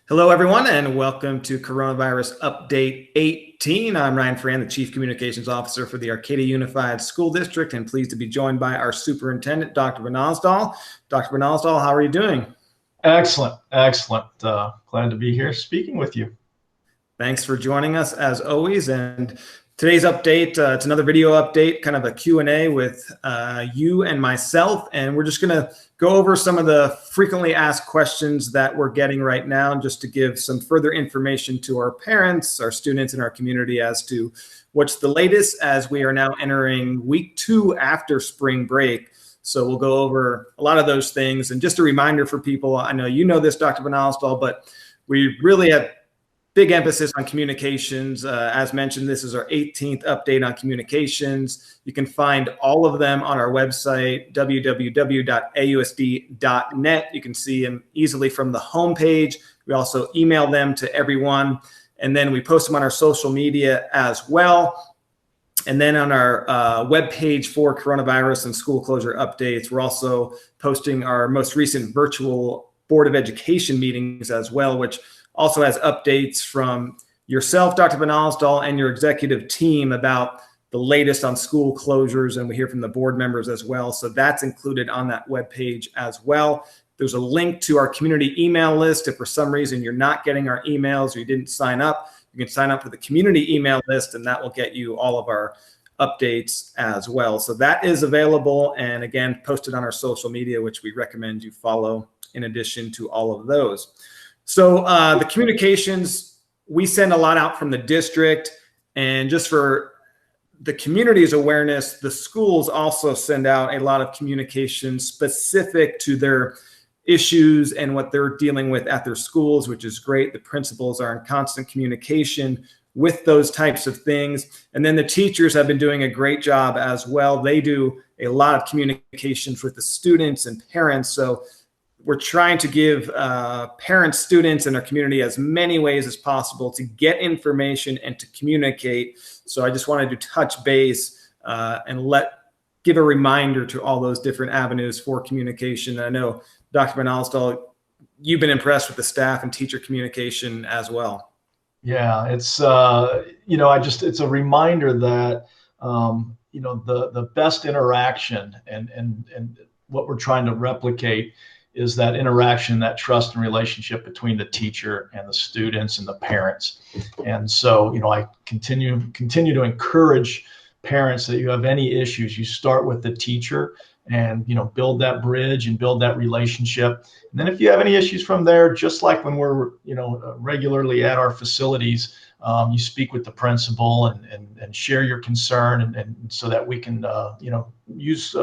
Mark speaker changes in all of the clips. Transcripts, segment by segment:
Speaker 1: Hello, everyone, and welcome to Coronavirus Update 18. I'm Ryan Fran, the Chief Communications Officer for the Arcadia Unified School District, and pleased to be joined by our Superintendent, Dr. Vannasdall. Dr. Vannasdall, how are you doing?
Speaker 2: Excellent, excellent. Glad to be here speaking with you.
Speaker 1: Thanks for joining us, as always. And today's update, it's another video update, kind of a Q&A with you and myself, and we're just going to go over some of the frequently asked questions that we're getting right now, just to give some further information to our parents, our students, and our community as to what's the latest as we are now entering week 2 after spring break. So we'll go over a lot of those things. And just a reminder for people, I know you know this, Dr. Vannasdall, but we really have big emphasis on communications. As mentioned, this is our 18th update on communications. You can find all of them on our website, www.ausd.net. You can see them easily from the homepage. We also email them to everyone, and then we post them on our social media as well. And then on our webpage for coronavirus and school closure updates, we're also posting our most recent virtual Board of Education meetings as well, which also has updates from yourself, Dr. Vannasdall, and your executive team about the latest on school closures, and we hear from the board members as well. So that's included on that webpage as well. There's a link to our community email list. If for some reason you're not getting our emails or you didn't sign up, you can sign up for the community email list, and that will get you all of our updates as well. So that is available, and again, posted on our social media, which we recommend you follow in addition to all of those. So the communications, we send a lot out from the district, and just for the community's awareness, the schools also send out a lot of communication specific to their issues and what they're dealing with at their schools, which is great. The principals are in constant communication with those types of things. And then the teachers have been doing a great job as well. They do a lot of communications with the students and parents. So we're trying to give parents, students, and our community as many ways as possible to get information and to communicate. So I just wanted to touch base and give a reminder to all those different avenues for communication. And I know, Dr. Vannasdall, you've been impressed with the staff and teacher communication as well.
Speaker 2: Yeah, it's it's a reminder that the best interaction and what we're trying to replicate is that interaction, that trust and relationship between the teacher and the students and the parents. And so, I continue to encourage parents that you have any issues, you start with the teacher and, build that bridge and build that relationship. And then if you have any issues from there, just like when we're, regularly at our facilities, you speak with the principal and share your concern and so that we can, use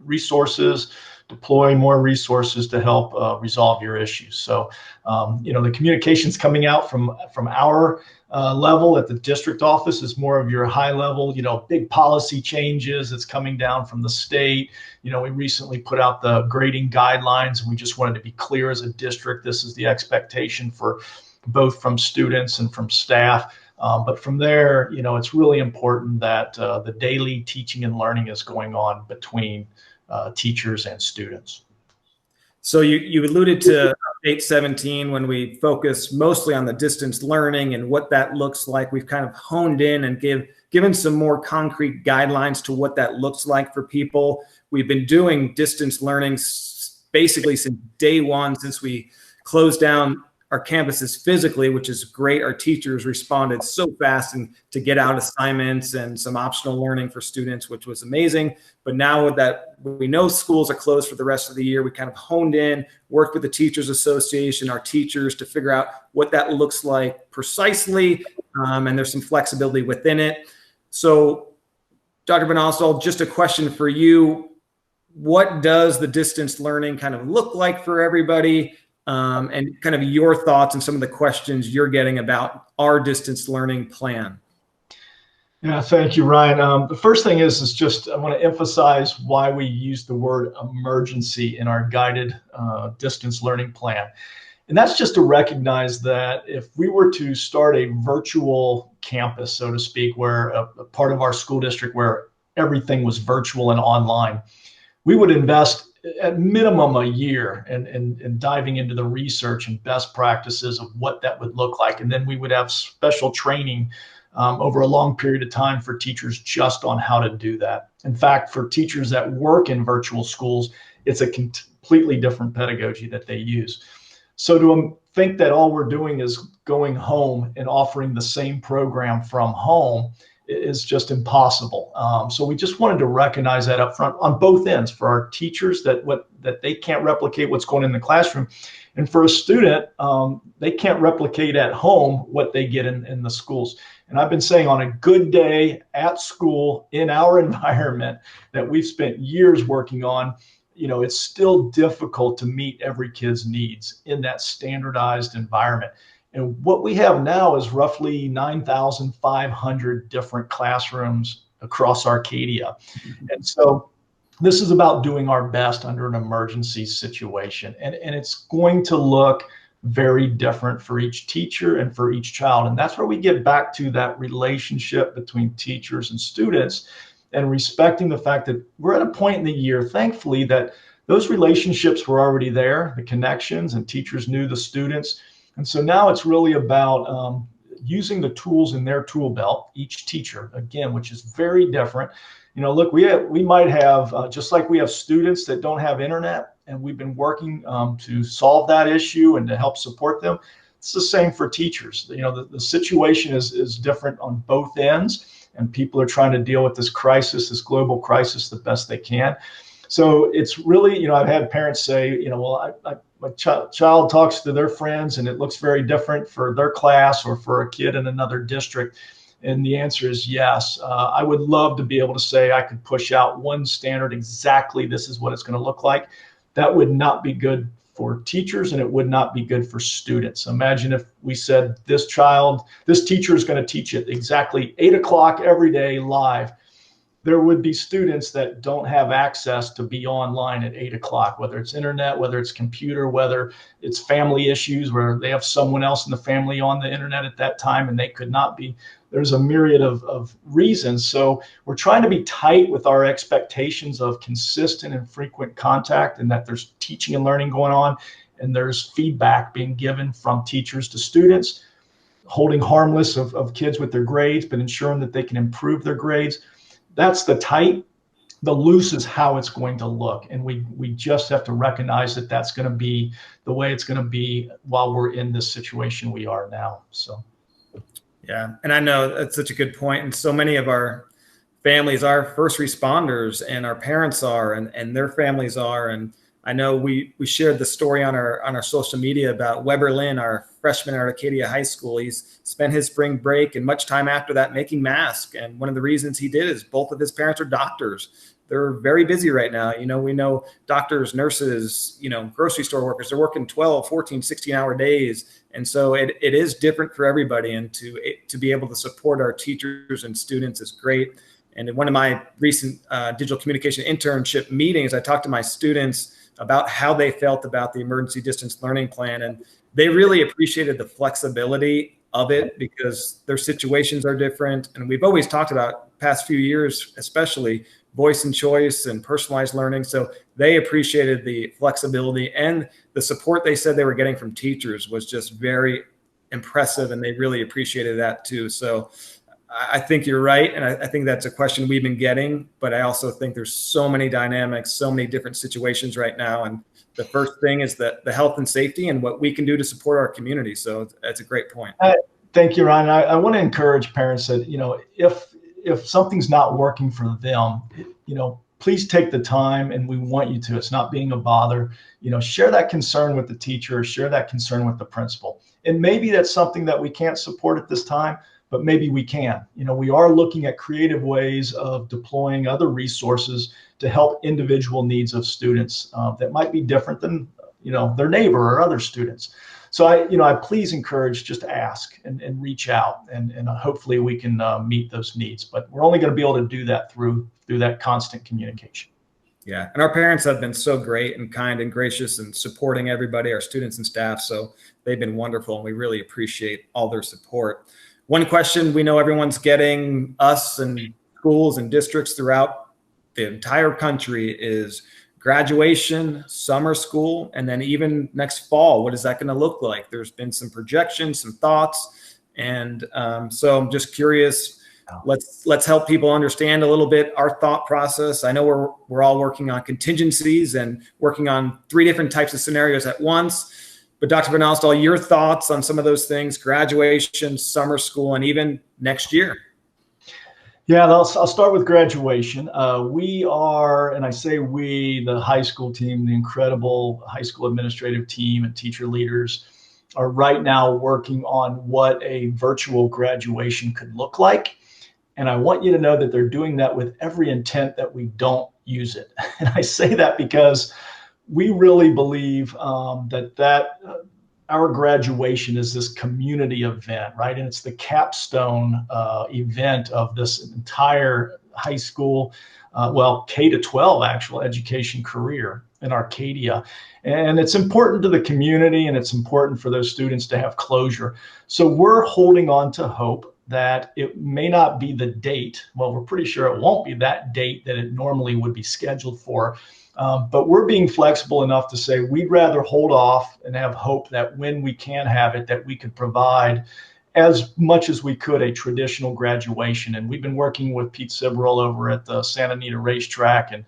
Speaker 2: resources, deploy more resources to help resolve your issues. So, the communications coming out from our level at the district office is more of your high level, big policy changes that's coming down from the state. We recently put out the grading guidelines, and we just wanted to be clear as a district, this is the expectation for both from students and from staff. But from there, it's really important that the daily teaching and learning is going on between teachers and students.
Speaker 1: So you alluded to update 17 when we focus mostly on the distance learning and what that looks like. We've kind of honed in and given some more concrete guidelines to what that looks like for people. We've been doing distance learning basically since day one, since we closed down our campuses physically, which is great. Our teachers responded so fast and to get out assignments and some optional learning for students, which was amazing. But now that we know schools are closed for the rest of the year, we kind of honed in, worked with the Teachers Association, our teachers, to figure out what that looks like precisely. And there's some flexibility within it. So Dr. Vannasdall, just a question for you. What does the distance learning kind of look like for everybody? And kind of your thoughts and some of the questions you're getting about our distance learning plan.
Speaker 2: Yeah, thank you, Ryan. The first thing is just I want to emphasize why we use the word emergency in our guided distance learning plan. And that's just to recognize that if we were to start a virtual campus, so to speak, where a part of our school district where everything was virtual and online, we would invest at minimum a year and diving into the research and best practices of what that would look like. And then we would have special training over a long period of time for teachers just on how to do that. In fact, for teachers that work in virtual schools, it's a completely different pedagogy that they use. So to think that all we're doing is going home and offering the same program from home is just impossible. So we just wanted to recognize that up front on both ends for our teachers, that they can't replicate what's going on in the classroom, and for a student, they can't replicate at home what they get in the schools. And I've been saying, on a good day at school in our environment that we've spent years working on, it's still difficult to meet every kid's needs in that standardized environment. And what we have now is roughly 9,500 different classrooms across Arcadia. And so this is about doing our best under an emergency situation. And it's going to look very different for each teacher and for each child. And that's where we get back to that relationship between teachers and students, and respecting the fact that we're at a point in the year, thankfully, that those relationships were already there, the connections, and teachers knew the students. And so now it's really about using the tools in their tool belt, each teacher, again, which is very different. Look, we might have, just like we have students that don't have internet, and we've been working to solve that issue and to help support them. It's the same for teachers. The situation is different on both ends, and people are trying to deal with this crisis, this global crisis, the best they can. So it's really, I've had parents say, well, my child talks to their friends and it looks very different for their class or for a kid in another district. And the answer is yes. I would love to be able to say I could push out one standard, exactly this is what it's going to look like. That would not be good for teachers, and it would not be good for students. Imagine if we said this teacher is going to teach it exactly 8 o'clock every day live. There would be students that don't have access to be online at 8 o'clock, whether it's internet, whether it's computer, whether it's family issues where they have someone else in the family on the internet at that time and they could not be. There's a myriad of reasons. So we're trying to be tight with our expectations of consistent and frequent contact, and that there's teaching and learning going on, and there's feedback being given from teachers to students, holding harmless of kids with their grades, but ensuring that they can improve their grades. That's the tight. The loose is how it's going to look. And we just have to recognize that that's going to be the way it's going to be while we're in this situation we are now. So.
Speaker 1: Yeah. And I know that's such a good point. And so many of our families are first responders, and our parents are, and their families are. And I know we shared the story on our social media about Weber Lynn, our freshman at Arcadia High School. He's spent his spring break and much time after that making masks. And one of the reasons he did is both of his parents are doctors. They're very busy right now. We know doctors, nurses, grocery store workers, they're working 12, 14, 16-hour days. And so it is different for everybody. And to be able to support our teachers and students is great. And in one of my recent digital communication internship meetings, I talked to my students about how they felt about the emergency distance learning plan. And they really appreciated the flexibility of it because their situations are different. And we've always talked about past few years, especially voice and choice and personalized learning. So they appreciated the flexibility, and the support they said they were getting from teachers was just very impressive. And they really appreciated that too. So I think you're right. And I think that's a question we've been getting, but I also think there's so many dynamics, so many different situations right now. And the first thing is the health and safety and what we can do to support our community. So that's a great point.
Speaker 2: Thank you, Ryan. I want to encourage parents that, if something's not working for them, please take the time, and we want you to. It's not being a bother. Share that concern with the teacher, share that concern with the principal. And maybe that's something that we can't support at this time, but maybe we can. We are looking at creative ways of deploying other resources to help individual needs of students that might be different than, their neighbor or other students. So I please encourage, just ask and reach out, and hopefully we can meet those needs. But we're only going to be able to do that through that constant communication.
Speaker 1: Yeah, and our parents have been so great and kind and gracious and supporting everybody, our students and staff. So they've been wonderful, and we really appreciate all their support. One question we know everyone's getting, us and schools and districts throughout the entire country, is graduation, summer school, and then even next fall, what is that going to look like? There's been some projections, some thoughts. And so I'm just curious, let's help people understand a little bit our thought process. I know we're all working on contingencies and working on 3 different types of scenarios at once. But Dr. Vannasdall, your thoughts on some of those things, graduation, summer school, and even next year?
Speaker 2: Yeah, I'll start with graduation. We are, and I say we, the high school team, the incredible high school administrative team and teacher leaders are right now working on what a virtual graduation could look like. And I want you to know that they're doing that with every intent that we don't use it. And I say that because we really believe that our graduation is this community event, right? And it's the capstone event of this entire high school, K to 12 actual education career in Arcadia. And it's important to the community, and it's important for those students to have closure. So we're holding on to hope that it may not be the date. Well, we're pretty sure it won't be that date that it normally would be scheduled for. But we're being flexible enough to say we'd rather hold off and have hope that when we can have it, that we could provide as much as we could a traditional graduation. And we've been working with Pete Sibrel over at the Santa Anita racetrack, and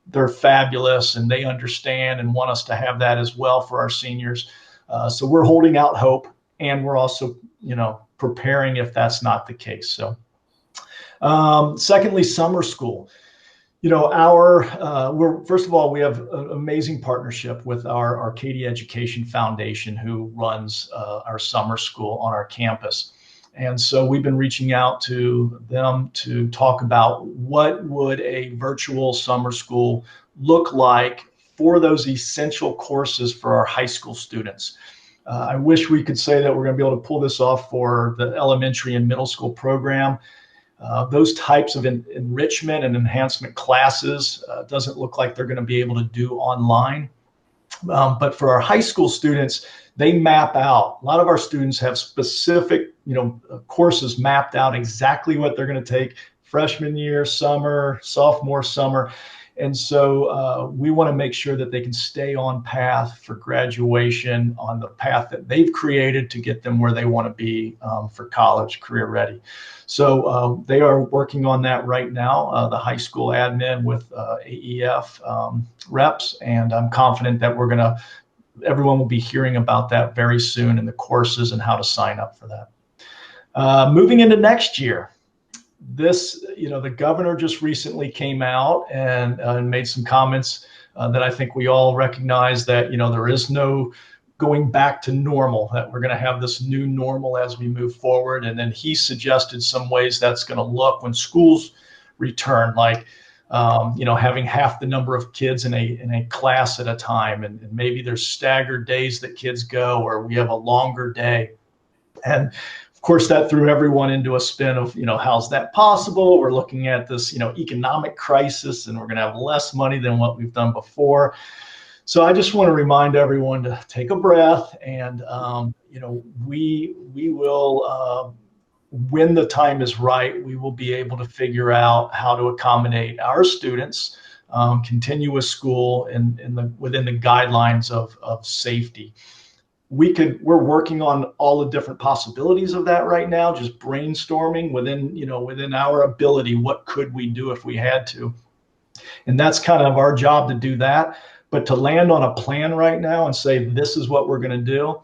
Speaker 2: they're fabulous, and they understand and want us to have that as well for our seniors. So we're holding out hope, and we're also, preparing if that's not the case. So secondly, summer school. First of all, we have an amazing partnership with our Arcadia Education Foundation, who runs our summer school on our campus. And so we've been reaching out to them to talk about what would a virtual summer school look like for those essential courses for our high school students. I wish we could say that we're going to be able to pull this off for the elementary and middle school program. Those types of enrichment and enhancement classes doesn't look like they're going to be able to do online. But for our high school students, they map out. A lot of our students have specific, courses mapped out exactly what they're going to take freshman year, summer, sophomore, summer. And so we want to make sure that they can stay on path for graduation, on the path that they've created to get them where they want to be for college, career ready. So they are working on that right now, the high school admin with AEF reps, and I'm confident that everyone will be hearing about that very soon in the courses and how to sign up for that. Moving into next year. The governor just recently came out and made some comments that I think we all recognize that, there is no going back to normal, that we're going to have this new normal as we move forward. And then he suggested some ways that's going to look when schools return, like, having half the number of kids in a class at a time. And maybe there's staggered days that kids go, or we have a longer day. And of course, that threw everyone into a spin of, how's that possible? We're looking at this, economic crisis, and we're going to have less money than what we've done before. So I just want to remind everyone to take a breath, and, we will, when the time is right, we will be able to figure out how to accommodate our students, continue with school within the guidelines of safety. We're working on all the different possibilities of that right now, just brainstorming within our ability, what could we do if we had to? And that's kind of our job to do that. But to land on a plan right now and say, this is what we're going to do,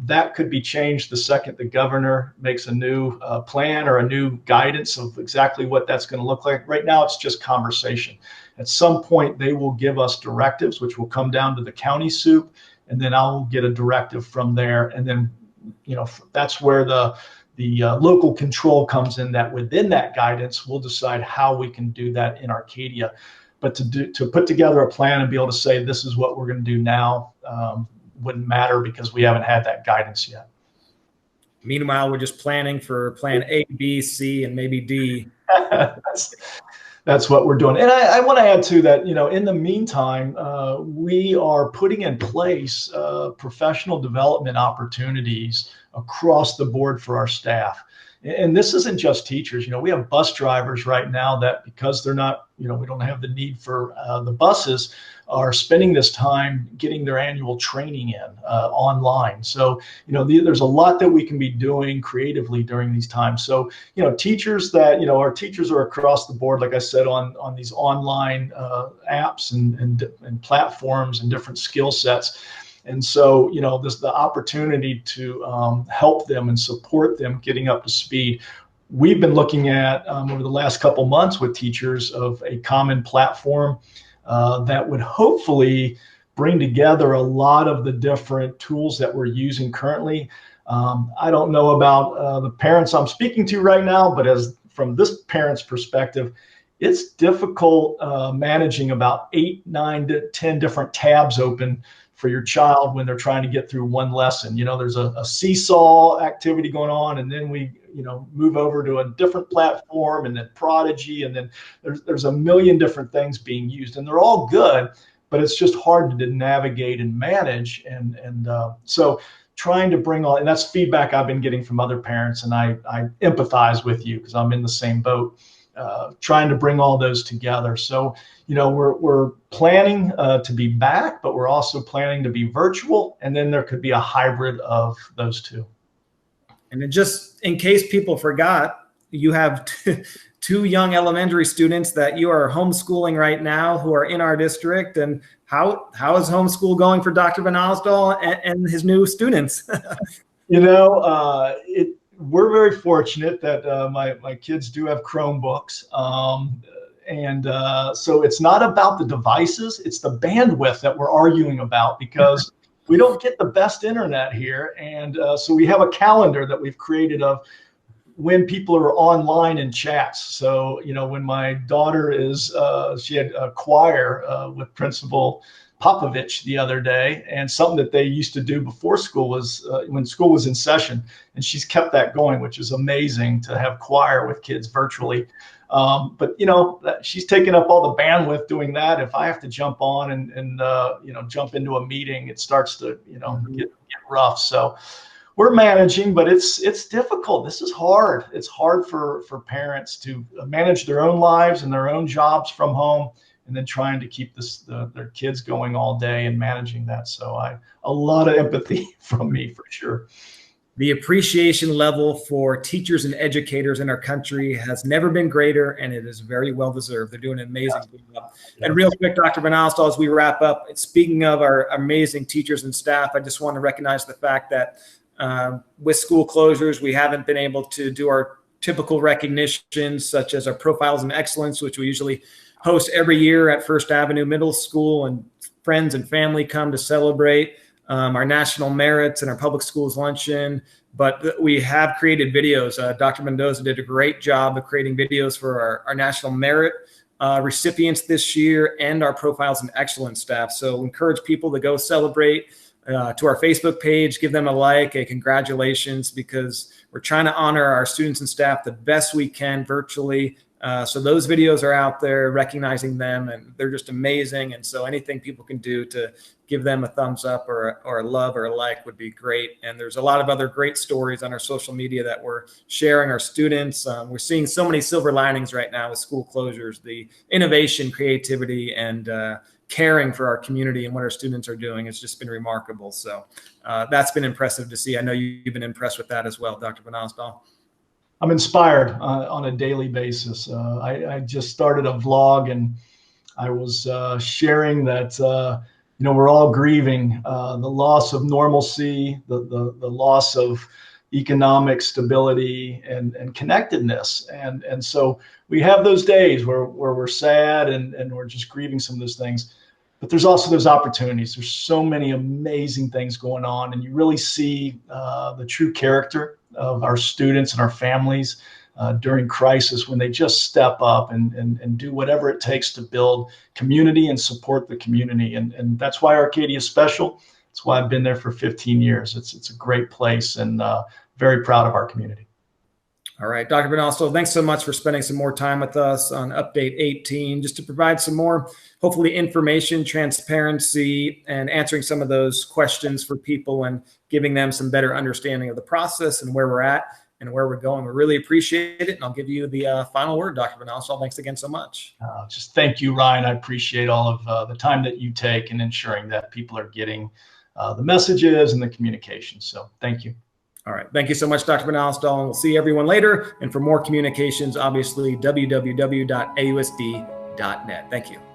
Speaker 2: that could be changed the second the governor makes a new plan or a new guidance of exactly what that's going to look like. Right now, it's just conversation. At some point, they will give us directives, which will come down to the county soup, and then I'll get a directive from there. And then, that's where the local control comes in, that within that guidance, we'll decide how we can do that in Arcadia. But to put together a plan and be able to say, this is what we're going to do now, wouldn't matter because we haven't had that guidance yet.
Speaker 1: Meanwhile, we're just planning for plan A, B, C, and maybe D.
Speaker 2: That's what we're doing. And I want to add to that, in the meantime, we are putting in place professional development opportunities across the board for our staff. And this isn't just teachers. We have bus drivers right now that, because they're not, we don't have the need for the buses, are spending this time getting their annual training in online. So, there's a lot that we can be doing creatively during these times. So, teachers that, our teachers are across the board, like I said, on these online apps and platforms and different skill sets. And so, the opportunity to help them and support them getting up to speed. We've been looking at over the last couple months with teachers of a common platform that would hopefully bring together a lot of the different tools that we're using currently. I don't know about the parents I'm speaking to right now, but from this parent's perspective, it's difficult managing about 8, 9 to 10 different tabs open for your child when they're trying to get through one lesson. There's a seesaw activity going on, and then we move over to a different platform, and then Prodigy, and then there's a million different things being used, and they're all good, but it's just hard to navigate and manage. And so trying to bring all, and that's feedback I've been getting from other parents, and I empathize with you because I'm in the same boat. Trying to bring all those together. So, we're planning to be back, but we're also planning to be virtual, and then there could be a hybrid of those two.
Speaker 1: And then, just in case people forgot, you have two young elementary students that you are homeschooling right now who are in our district. And how is homeschool going for Dr. Vannasdall and his new students?
Speaker 2: We're very fortunate that my kids do have Chromebooks. So it's not about the devices, it's the bandwidth that we're arguing about, because we don't get the best internet here. And so we have a calendar that we've created of when people are online in chats. So, when my daughter she had a choir with Principal Popovich the other day, and something that they used to do before school was when school was in session, and she's kept that going, which is amazing to have choir with kids virtually. But she's taking up all the bandwidth doing that. If I have to jump on and jump into a meeting, it starts to get rough. So we're managing, but it's difficult. This is hard. It's hard for parents to manage their own lives and their own jobs from home, and then trying to keep their kids going all day and managing that. So a lot of empathy from me, for sure.
Speaker 1: The appreciation level for teachers and educators in our country has never been greater, and it is very well deserved. They're doing an amazing job. Yeah. And real quick, Dr. Vannasdall, as we wrap up, speaking of our amazing teachers and staff, I just want to recognize the fact that with school closures, we haven't been able to do our typical recognitions, such as our Profiles in Excellence, which we usually host every year at First Avenue Middle School, and friends and family come to celebrate our national merits and our public schools luncheon. But we have created videos. Dr. Mendoza did a great job of creating videos for our national merit recipients this year and our Profiles in Excellence staff. So encourage people to go celebrate to our Facebook page, give them a like, a congratulations, because we're trying to honor our students and staff the best we can virtually. So those videos are out there, recognizing them, and they're just amazing. And so anything people can do to give them a thumbs up or a love or a like would be great. And there's a lot of other great stories on our social media that we're sharing our students. We're seeing so many silver linings right now with school closures, the innovation, creativity, and caring for our community and what our students are doing has just been remarkable. So that's been impressive to see. I know you've been impressed with that as well, Dr. Vannasdall.
Speaker 2: I'm inspired on a daily basis. I just started a vlog, and I was sharing that we're all grieving the loss of normalcy, the loss of economic stability and connectedness, and so we have those days where we're sad and we're just grieving some of those things. But there's also those opportunities. There's so many amazing things going on, and you really see the true character of our students and our families during crisis, when they just step up and do whatever it takes to build community and support the community. And that's why Arcadia is special. That's why I've been there for 15 years. It's a great place, and very proud of our community.
Speaker 1: All right, Dr. Vannasdall, thanks so much for spending some more time with us on Update 18, just to provide some more, hopefully, information, transparency, and answering some of those questions for people and giving them some better understanding of the process and where we're at. and where we're going. We really appreciate it. And I'll give you the final word, Dr. Vannasdall. Thanks again so much.
Speaker 2: Just thank you, Ryan. I appreciate all of the time that you take in ensuring that people are getting the messages and the communication. So thank you.
Speaker 1: All right. Thank you so much, Dr. Vannasdall. And we'll see everyone later. And for more communications, obviously, www.ausd.net. Thank you.